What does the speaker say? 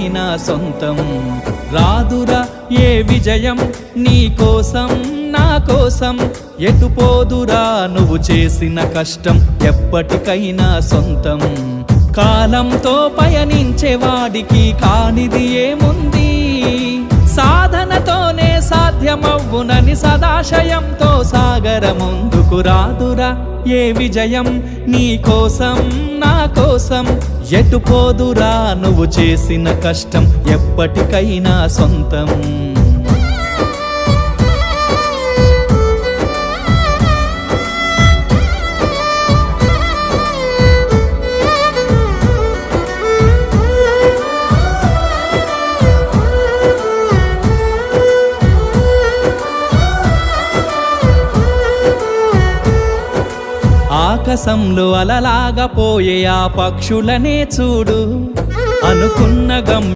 ఎప్పటికైనా సొంతం. రాదురా ఏ విజయం నీ కోసం నా కోసం, ఎటుపోదురా నువ్వు చేసిన కష్టం ఎప్పటికైనా సొంతం. కాలంతో పయనించేవాడికి కానిది ఏముంది, సాధనతోనే సాధ్యమవ్వునని సదాశయంతో సాగర ముందుకు. రాదురా ఏ విజయం నీ కోసం నా కోసం, ఎటుపోదురా నువ్వు చేసిన కష్టం ఎప్పటికైనా సొంతం. ఆకాశంలో అలలాగా పోయే ఆ పక్షులనే చూడు, అనుకున్న